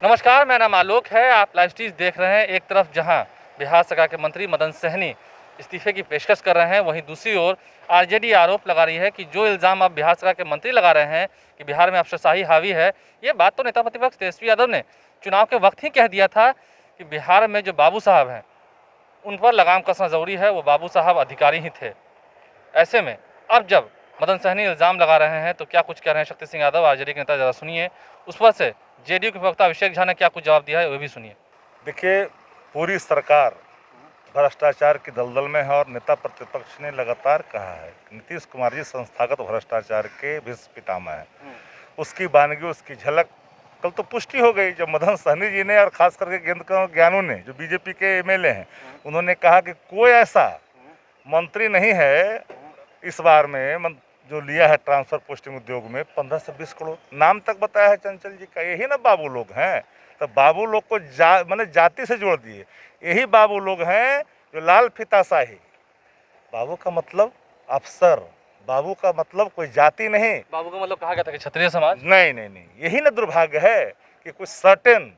नमस्कार, मेरा नाम आलोक है। आप लाइव स्ट्रीज देख रहे हैं। एक तरफ जहां बिहार सरकार के मंत्री मदन सहनी इस्तीफे की पेशकश कर रहे हैं, वहीं दूसरी ओर आरजेडी आरोप लगा रही है कि जो इल्ज़ाम अब बिहार सरकार के मंत्री लगा रहे हैं कि बिहार में अफसरशाही हावी है, ये बात तो नेता प्रतिपक्ष तेजस्वी यादव ने चुनाव के वक्त ही कह दिया था कि बिहार में जो बाबू साहब हैं उन पर लगाम कसना ज़रूरी है। वो बाबू साहब अधिकारी ही थे। ऐसे में अब जब मदन सहनी इल्ज़ाम लगा रहे हैं तो क्या कुछ कह रहे हैं शक्ति सिंह यादव, आरजेडी के नेता, ज़रा सुनिए। उस पर से जेडीयू के प्रवक्ता अभिषेक झा ने क्या कुछ जवाब दिया है, वो भी सुनिए। देखिए, पूरी सरकार भ्रष्टाचार की दलदल में है और नेता प्रतिपक्ष ने लगातार कहा है नीतीश कुमार जी संस्थागत भ्रष्टाचार के भीष्म पितामह हैं। उसकी बानगी, उसकी झलक कल तो पुष्टि हो गई जब मदन सहनी जी ने और खास करके गेंद ज्ञानू ने, जो बीजेपी के एमएलए हैं, उन्होंने कहा कि कोई ऐसा मंत्री नहीं है इस बार में जो लिया है ट्रांसफर पोस्टिंग उद्योग में 15 से 20 करोड़। नाम तक बताया है चंचल जी का। यही ना बाबू लोग हैं। तो बाबू लोग को मैंने जाति से जोड़ दिए। यही बाबू लोग हैं जो लाल फीताशाही। बाबू का मतलब अफसर, बाबू का मतलब कोई जाति नहीं। बाबू का मतलब कहा गया था कि क्षत्रिय समाज। नहीं, यही ना दुर्भाग्य है कि कुछ सर्टेन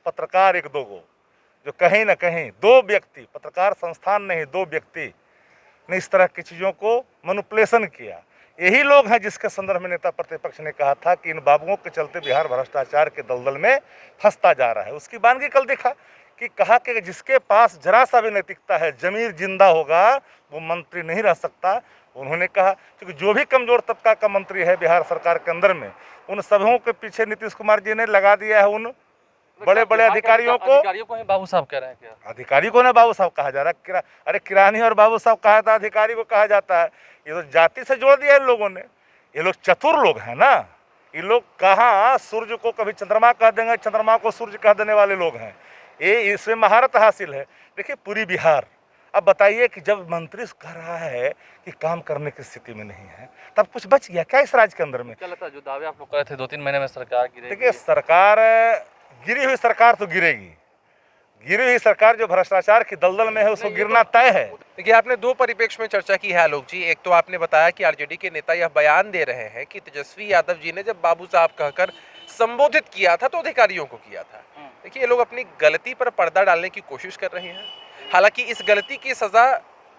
पत्रकार एक दो गो जो कहीं ना कहीं दो व्यक्ति, पत्रकार संस्थान नहीं, दो व्यक्ति ने इस तरह की चीज़ों को मैनिपुलेशन किया। यही लोग हैं जिसके संदर्भ में नेता प्रतिपक्ष ने कहा था कि इन बाबुओं के चलते बिहार भ्रष्टाचार के दलदल में फंसता जा रहा है। उसकी बानगी कल देखा कि कहा कि जिसके पास जरा सा भी नैतिकता है, जमीर जिंदा होगा, वो मंत्री नहीं रह सकता। उन्होंने कहा क्योंकि जो भी कमजोर तबका का मंत्री है बिहार सरकार के अंदर में, उन सबों के पीछे नीतीश कुमार जी ने लगा दिया है उन बड़े बड़े अधिकारियों को ही बाबू साहब कह रहे हैं। क्या अधिकारी को ना बाबू साहब कहा जा रहा है? अरे किरानी और बाबू साहब कहा था, अधिकारी को कहा जाता है। ये तो जाति से जोड़ दिया इन लोगों ने। ये लोग चतुर लोग हैं ना। ये लोग कहाँ सूर्य को कभी चंद्रमा कह देंगे, चंद्रमा को सूर्य कह देने वाले लोग हैं। ये इसमें महारत हासिल है। देखिए पूरी बिहार, अब बताइए कि जब मंत्री कह रहा है कि काम करने की स्थिति में नहीं है, तब कुछ बच गया क्या इस राज्य के अंदर में? क्या लगता है जो दावे आप लोग कर रहे थे 2-3 महीने में सरकार गिरेगी? देखिए, सरकार गिरी हुई सरकार तो गिरेगी। गिरी हुई सरकार जो भ्रष्टाचार की दलदल में है उसको गिरना तय है। देखिए, आपने दो परिप्रेक्ष्य में चर्चा की है आलोक जी। एक तो आपने बताया कि आरजेडी के नेता यह बयान दे रहे हैं कि तेजस्वी यादव जी ने जब बाबू साहब कहकर संबोधित किया था तो अधिकारियों को किया था। देखिए, ये लोग अपनी गलती पर पर्दा डालने की कोशिश कर रहे हैं। हालांकि इस गलती की सजा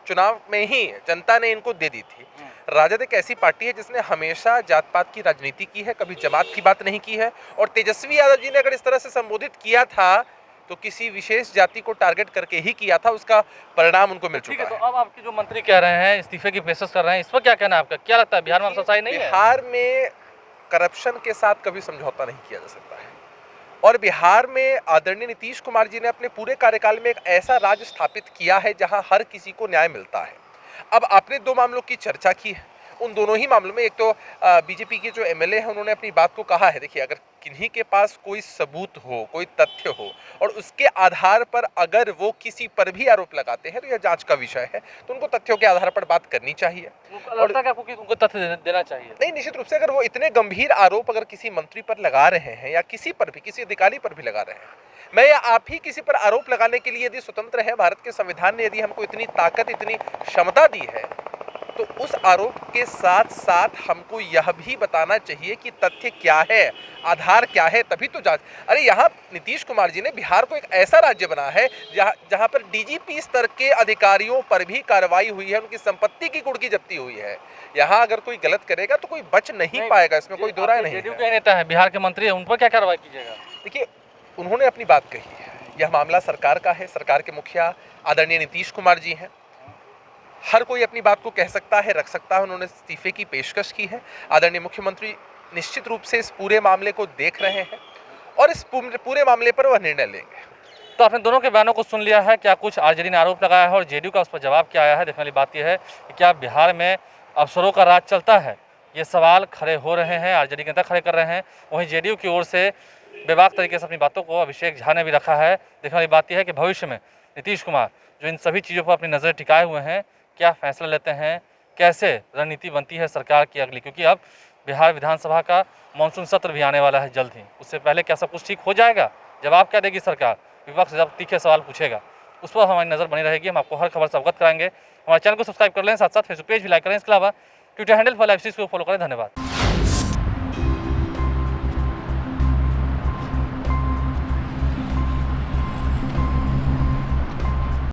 चुनाव में ही जनता ने इनको दे दी थी। राजद एक ऐसी पार्टी है जिसने हमेशा जात पात की राजनीति की है, कभी जमात की बात नहीं की है। और तेजस्वी यादव जी ने अगर इस तरह से संबोधित किया था तो किसी विशेष जाति को टारगेट करके ही किया था। उसका परिणाम उनको मिल चुका है। तो अब आपके जो मंत्री कह रहे हैं इस्तीफे की पेशकश कर रहे हैं, इस पर क्या कहना है आपका? क्या लगता है बिहार में अफसरशाही नहीं है? बिहार में करप्शन के साथ कभी समझौता नहीं किया जा सकता है। और बिहार में आदरणीय नीतीश कुमार जी ने अपने पूरे कार्यकाल में एक ऐसा राज्य स्थापित किया है जहां हर किसी को न्याय मिलता है। अब आपने दो मामलों की चर्चा की है। उन दोनों ही मामलों में एक तो बीजेपी के जो एमएलए हैं उन्होंने अपनी बात को कहा है। देखिए, अगर किन्हीं के पास कोई सबूत हो, कोई तथ्य हो और उसके आधार पर अगर वो किसी पर भी आरोप लगाते हैं तो यह जांच का विषय है। तो उनको तथ्यों के आधार पर बात करनी चाहिए। और उनको तथ्य देना चाहिए। नहीं, निश्चित रूप से अगर वो इतने गंभीर आरोप अगर किसी मंत्री पर लगा रहे हैं या किसी पर भी, किसी अधिकारी पर भी लगा रहे हैं, मैं या आप ही किसी पर आरोप लगाने के लिए यदि स्वतंत्र है, भारत के संविधान ने यदि हमको इतनी ताकत, इतनी क्षमता दी है, तो उस आरोप के साथ साथ हमको यह भी बताना चाहिए कि तथ्य क्या है, आधार क्या है, तभी तो जांच। अरे यहाँ नीतीश कुमार जी ने बिहार को एक ऐसा राज्य बना है जहाँ पर डीजीपी स्तर के अधिकारियों पर भी कार्रवाई हुई है, उनकी संपत्ति की कुर्की जब्ती हुई है। यहाँ अगर कोई गलत करेगा तो कोई बच नहीं पाएगा, इसमें कोई दो राय नहीं है। जेडीयू के नेता है, बिहार के मंत्री है, उन पर क्या कार्रवाई कीजिएगा? देखिए, उन्होंने अपनी बात कही है। यह मामला सरकार का है। सरकार के मुखिया आदरणीय नीतीश कुमार जी हैं। हर कोई अपनी बात को कह सकता है, रख सकता है। उन्होंने इस्तीफे की पेशकश की है। आदरणीय मुख्यमंत्री निश्चित रूप से इस पूरे मामले को देख रहे हैं और इस पूरे मामले पर वह निर्णय लेंगे। तो आपने दोनों के बयानों को सुन लिया है। क्या कुछ आरजेडी ने आरोप लगाया है और जेडीयू का उस पर जवाब क्या आया है? देखने वाली बात यह है कि क्या बिहार में अफसरों का राज चलता है? ये सवाल खड़े हो रहे हैं, आरजेडी के नेता खड़े कर रहे हैं। वहीं जेडीयू की ओर से बेबाक तरीके से अपनी बातों को अभिषेक झा ने भी रखा है। देखने वाली बात यह है कि भविष्य में नीतीश कुमार जो इन सभी चीज़ों पर अपनी नज़र टिकाए हुए हैं, क्या फैसला लेते हैं, कैसे रणनीति बनती है सरकार की अगली, क्योंकि अब बिहार विधानसभा का मानसून सत्र भी आने वाला है जल्द ही। उससे पहले क्या सब कुछ ठीक हो जाएगा? जवाब क्या देगी सरकार? विपक्ष जब तीखे सवाल पूछेगा उस पर हमारी नज़र बनी रहेगी। हम आपको हर खबर से अवगत कराएंगे। हमारे चैनल को सब्सक्राइब कर लें, साथ साथ फेसबुक पेज भी लाइक करें। इसके अलावा ट्विटर हैंडल पर लाइव स्ट्रीम को फॉलो करें। धन्यवाद।